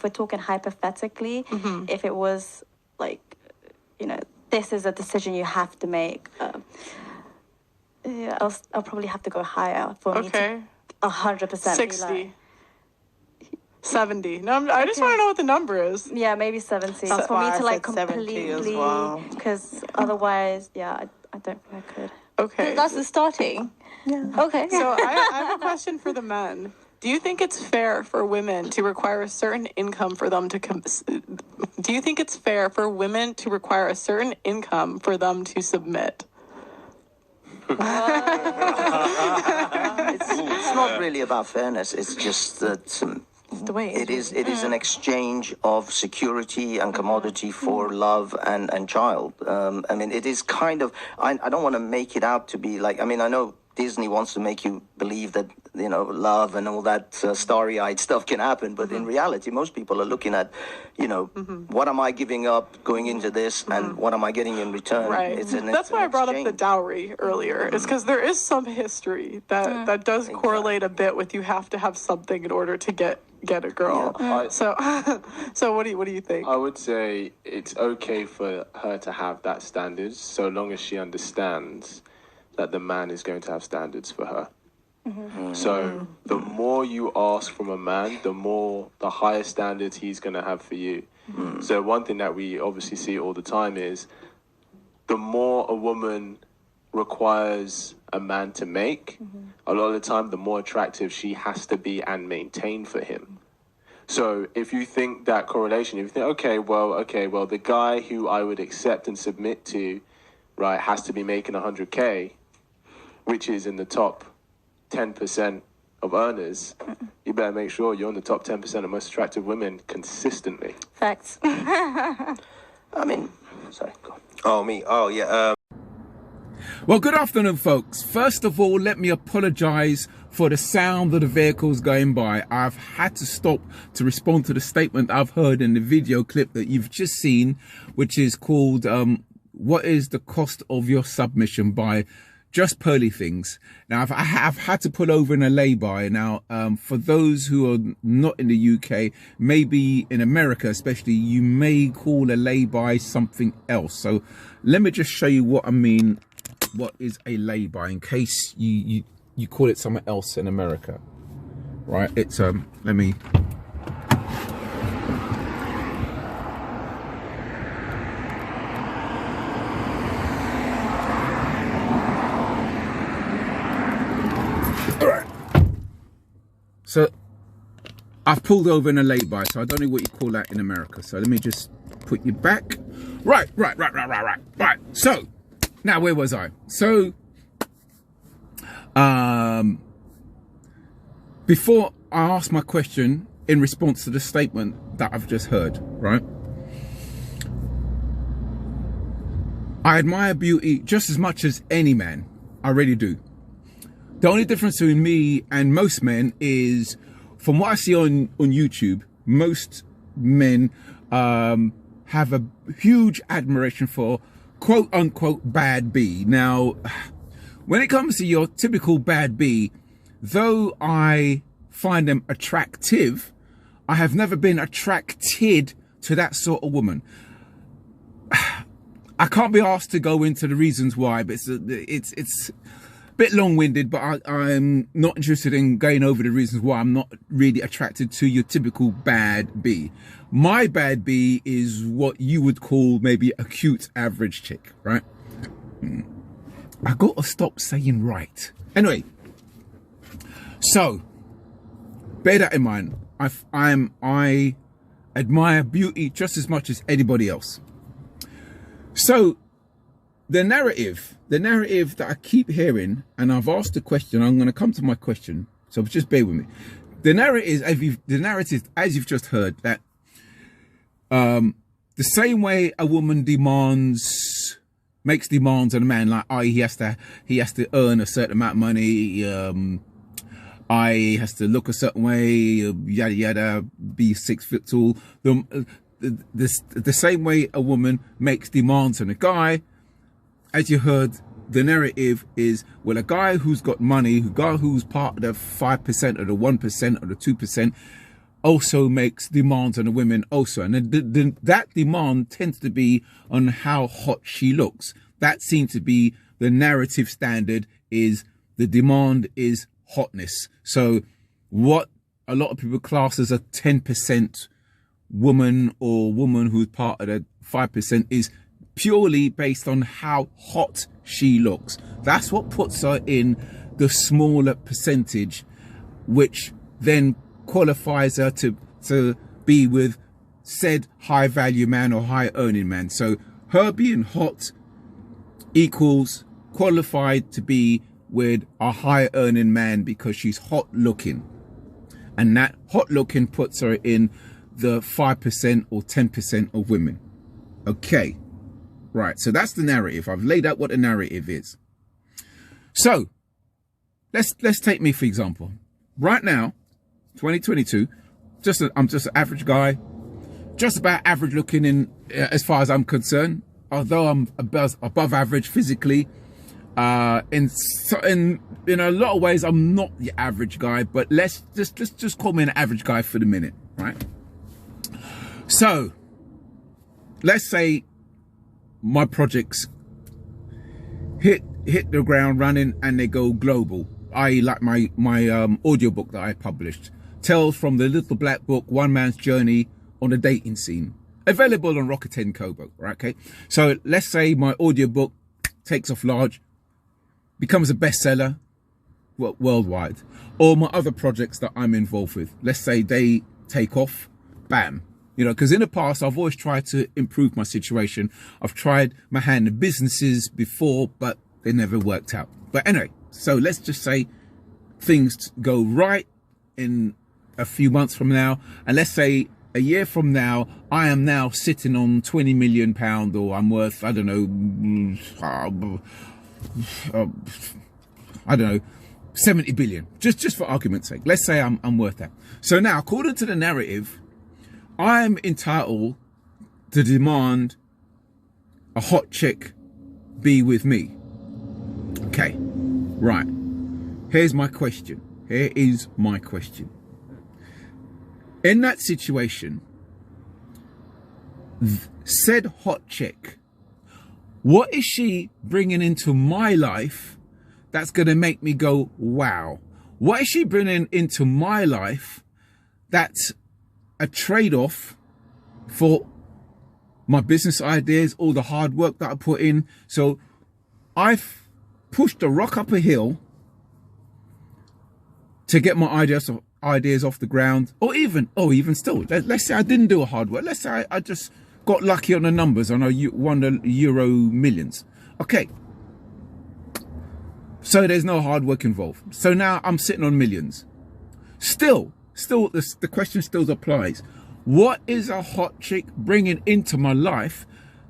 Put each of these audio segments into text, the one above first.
if we're talking hypothetically, if it was like, you know, this is a decision you have to make, yeah, I'll probably have to go higher for me to 100% 60. 70. No, I just want to know what the number is. Yeah, maybe 70. That's for why me to I like said 70 as completely, well. because otherwise, yeah, I don't think I could. Okay. That's the starting. Yeah. Okay. So I have a question for the men. Do you think it's fair for women to require a certain income for them to Do you think it's fair for women to require a certain income for them to submit? It's not really about fairness. It's just that The way it is an exchange of security and commodity for love and child. I mean, it is kind of, I don't want to make it out to be like, I mean, I know Disney wants to make you believe that, you know, love and all that starry-eyed stuff can happen. But in reality, most people are looking at, you know, what am I giving up going into this and what am I getting in return? Right. That's why I brought up the dowry earlier. It's because there is some history that does correlate a bit with you have to have something in order to get a girl. Yeah. So what do you think? I would say it's okay for her to have that standards so long as she understands that the man is going to have standards for her. So the more you ask from a man, the higher standards he's going to have for you. So one thing that we obviously see all the time is the more a woman requires a man to make, a lot of the time, the more attractive she has to be and maintain for him. So if you think that correlation, if you think, okay, well, the guy who I would accept and submit to, right, has to be making 100K, which is in the top 10% of earners, you better make sure you're in the top 10% of most attractive women consistently. Facts. I mean, sorry, go on. Oh, me? Oh, yeah. Well, good afternoon, folks. First of all, let me apologize for the sound of the vehicles going by. I've had to stop to respond to the statement I've heard in the video clip that you've just seen, which is called, what is the cost of your submission by Just Pearly Things. Now, I have had to pull over in a lay-by. Now, for those who are not in the UK, maybe in America especially, you may call a lay-by something else. So let me just show you what I mean. What is a lay-by in case you call it something else in America, right? It's, let me... So I've pulled over in a lay-by, so I don't know what you call that in America. So let me just put you back. Right. So now where was I? So before I ask my question in response to the statement that I've just heard, right? I admire beauty just as much as any man. I really do. The only difference between me and most men is, from what I see on YouTube, most men have a huge admiration for quote unquote bad B. Now, when it comes to your typical bad B, though I find them attractive, I have never been attracted to that sort of woman. I can't be asked to go into the reasons why, but it's bit long-winded, but I'm not interested in going over the reasons why I'm not really attracted to your typical bad B. My bad B is what you would call maybe a cute average chick, right? I gotta stop saying right. Anyway, so bear that in mind. I admire beauty just as much as anybody else. So the narrative that I keep hearing, and I've asked the question, I'm going to come to my question, so just bear with me. The narrative, as you've just heard, that the same way a woman makes demands on a man, like he has to earn a certain amount of money, he has to look a certain way, yada yada, be 6 foot tall. The same way a woman makes demands on a guy, as you heard, the narrative is, well, a guy who's got money, a guy who's part of the 5% or the 1% or the 2%, also makes demands on the women also. And that demand tends to be on how hot she looks. That seems to be the narrative standard, is the demand is hotness. So what a lot of people class as a 10% woman or woman who's part of the 5% is purely based on how hot she looks. That's what puts her in the smaller percentage, which then qualifies her to be with said high value man or high earning man. So her being hot equals qualified to be with a high earning man because she's hot looking, and that hot looking puts her in the 5% or 10% of women. Okay, right, so that's the narrative. I've laid out what the narrative is. So let's take me for example. Right now, 2022, I'm just an average guy, just about average looking in as far as I'm concerned, although I'm above average physically. In a lot of ways, I'm not the average guy, but let's just call me an average guy for the minute, right? So let's say my projects hit the ground running and they go global. I like my audiobook that I published, Tales from the Little Black Book, One Man's Journey on the Dating Scene, available on Rakuten Kobo, right? Okay, so let's say my audiobook takes off large, becomes a bestseller worldwide, or my other projects that I'm involved with, let's say they take off, bam. You know, because in the past, I've always tried to improve my situation. I've tried my hand in businesses before, but they never worked out. But anyway, so let's just say things go right in a few months from now. And let's say a year from now, I am now sitting on £20 million, or I'm worth, I don't know, 70 billion, just for argument's sake. Let's say I'm worth that. So now, according to the narrative, I'm entitled to demand a hot chick be with me. Okay, right. Here's my question. Here is my question. In that situation, said hot chick, what is she bringing into my life that's going to make me go, wow? What is she bringing into my life that's a trade-off for my business ideas, all the hard work that I put in? So I've pushed a rock up a hill to get my ideas off the ground, or even still, let's say I didn't do a hard work. Let's say I just got lucky on the numbers and I won the Euro Millions. Okay, so there's no hard work involved. So now I'm sitting on millions. Still, the question still applies. What is a hot chick bringing into my life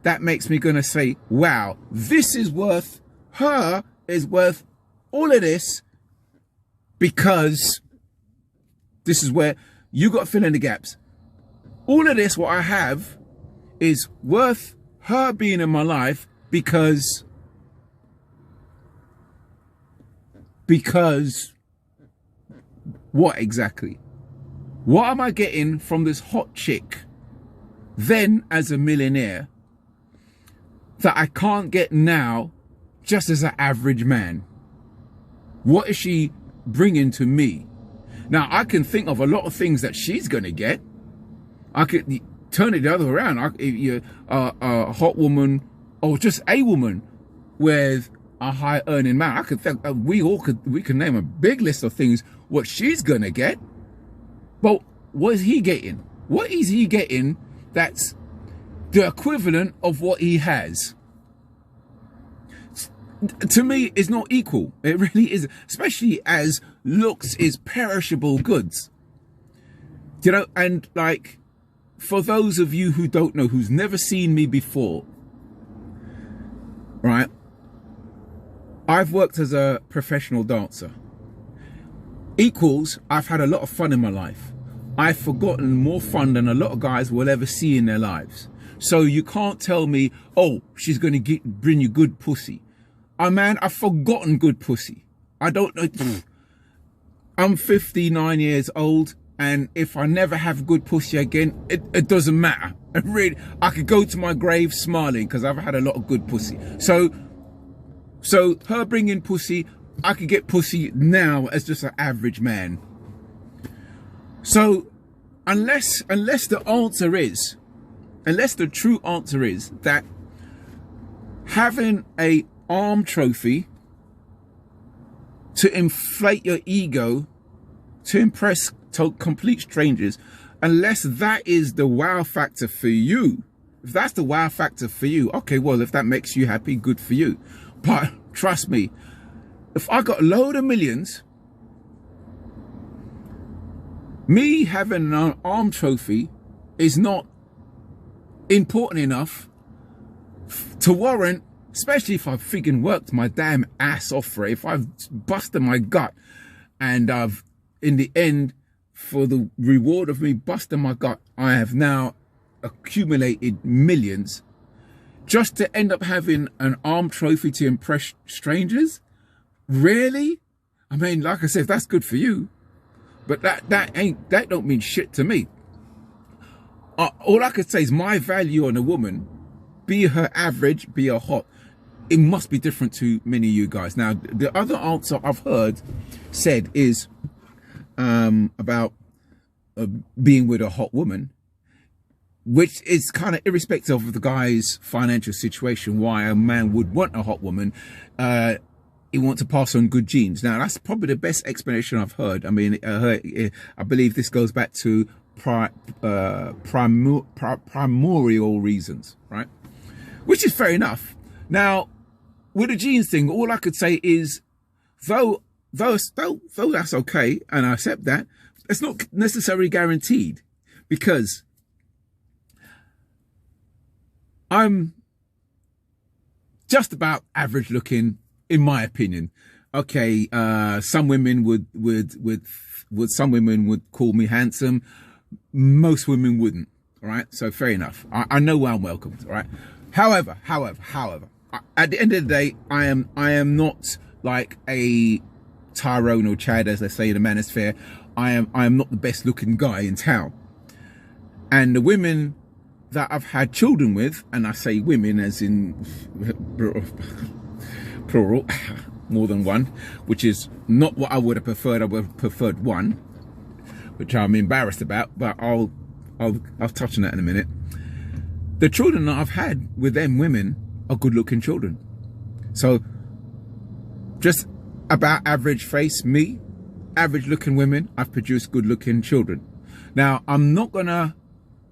that makes me gonna say, wow, her is worth all of this, because this is where you got to fill in the gaps. All of this, what I have, is worth her being in my life because what exactly? What am I getting from this hot chick then as a millionaire that I can't get now just as an average man? What is she bringing to me? Now, I can think of a lot of things that she's going to get. I could turn it the other way around. A hot woman, or just a woman with a high earning man. I could think we can name a big list of things what she's going to get. But what is he getting? What is he getting that's the equivalent of what he has? To me, it's not equal. It really is, especially as looks is perishable goods. You know, and like, for those of you who don't know, who's never seen me before, right? I've worked as a professional dancer. Equals, I've had a lot of fun in my life. I've forgotten more fun than a lot of guys will ever see in their lives. So you can't tell me, oh, she's going to bring you good pussy. Man, I've forgotten good pussy. I don't know. I'm 59 years old. And if I never have good pussy again, it doesn't matter. Really, I could go to my grave smiling because I've had a lot of good pussy. So her bringing pussy, I could get pussy now as just an average man. So unless the true answer is that having a arm trophy to inflate your ego, to impress complete strangers, unless that is the wow factor for you, if that's the wow factor for you, okay, well, if that makes you happy, good for you. But trust me, if I got a load of millions, me having an arm trophy is not important enough to warrant, especially if I've friggin' worked my damn ass off for it, if I've busted my gut and I've, in the end, for the reward of me busting my gut, I have now accumulated millions just to end up having an arm trophy to impress strangers? Really? I mean, like I said, that's good for you, but that don't mean shit to me. All I could say is my value on a woman, be her average, be her hot, it must be different to many of you guys. Now, the other answer I've heard said is about being with a hot woman, which is kind of irrespective of the guy's financial situation, why a man would want a hot woman. He wants to pass on good genes. Now, that's probably the best explanation I've heard. I mean, I believe this goes back to primordial reasons, right? Which is fair enough. Now, with the genes thing, all I could say is, though that's okay, and I accept that, it's not necessarily guaranteed, because I'm just about average looking, in my opinion. Okay, some women would call me handsome. Most women wouldn't. All right, so fair enough. I know where I'm welcomed. All right. However, at the end of the day, I am not like a Tyrone or Chad, as they say in the manosphere. I am not the best looking guy in town. And the women that I've had children with, and I say women as in plural, more than one, which is not what I would have preferred. I would have preferred one, which I'm embarrassed about, but I'll touch on that in a minute. The children that I've had with them women are good looking children. So just about average face, me, average looking women, I've produced good looking children. Now, I'm not gonna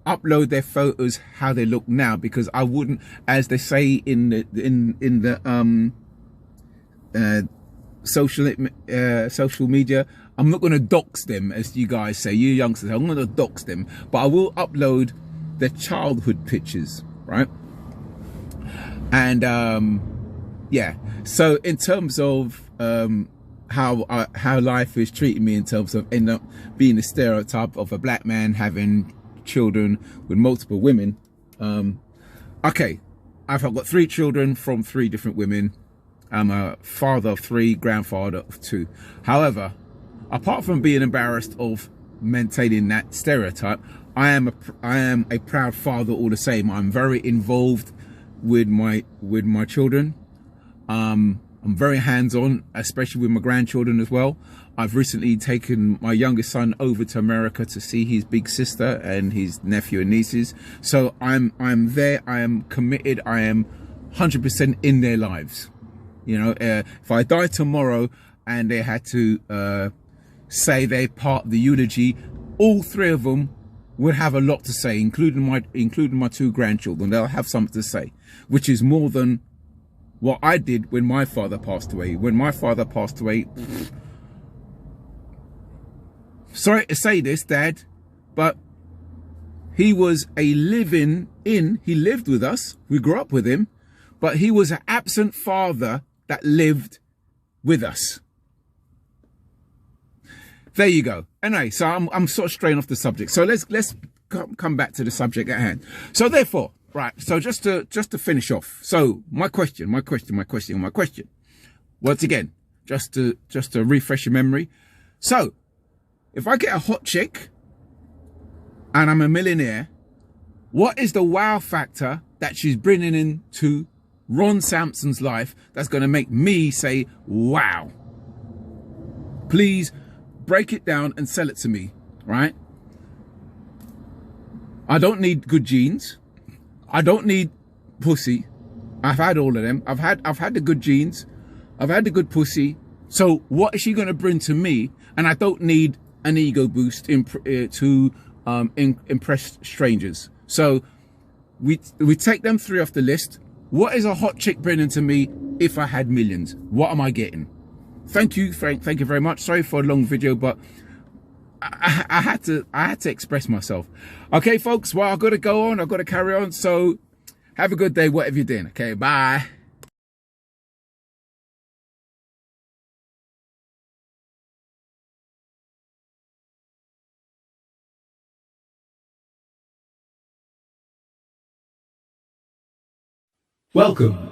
upload their photos how they look now, because I wouldn't, as they say in the social media, I'm not gonna dox them, as you guys say, you youngsters, I'm gonna dox them, but I will upload their childhood pictures, right? And yeah, so in terms of how life is treating me, in terms of end up being the stereotype of a black man having children with multiple women, okay, I've got 3 children from 3 different women. I'm a father of 3, grandfather of 2. However, apart from being embarrassed of maintaining that stereotype, I am a proud father all the same. I'm very involved with my children. I'm very hands-on, especially with my grandchildren as well. I've recently taken my youngest son over to America to see his big sister and his nephew and nieces. So I'm there. I am committed. I am 100% in their lives. You know, if I die tomorrow and they had to say they're part of the eulogy, all 3 of them would have a lot to say, including my 2 grandchildren. They'll have something to say, which is more than what I did when my father passed away. When my father passed away, sorry to say this, Dad, but he was a he lived with us. We grew up with him, but he was an absent father that lived with us. There you go. Anyway, so I'm sort of straying off the subject. So let's come back to the subject at hand. So therefore, right. So just to finish off. So my question. Once again, just to refresh your memory. So if I get a hot chick, and I'm a millionaire, what is the wow factor that she's bringing into Ron Sampson's life that's going to make me say, wow? Please break it down and sell it to me, right? I don't need good genes. I don't need pussy. I've had all of them. I've had the good genes. I've had the good pussy. So what is she going to bring to me? And I don't need an ego boost to impress strangers. So we take them 3 off the list. What is a hot chick bringing to me if I had millions? What am I getting? Thank you, Frank. Thank you very much. Sorry for a long video, but I had to express myself. Okay, folks. Well, I've got to go on. I've got to carry on. So have a good day, whatever you're doing. Okay, bye. Welcome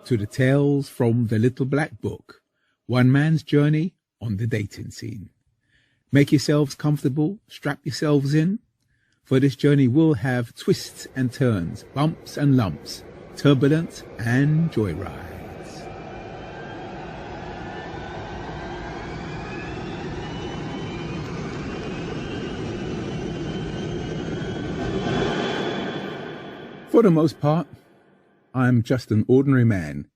to the Tales from the Little Black Book, one man's journey on the dating scene. Make yourselves comfortable, strap yourselves in, for this journey will have twists and turns, bumps and lumps, turbulence and joyrides. For the most part, I'm just an ordinary man,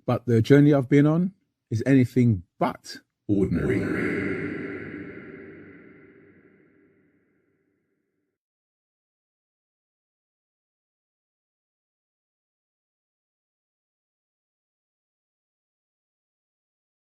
but the journey I've been on is anything but ordinary.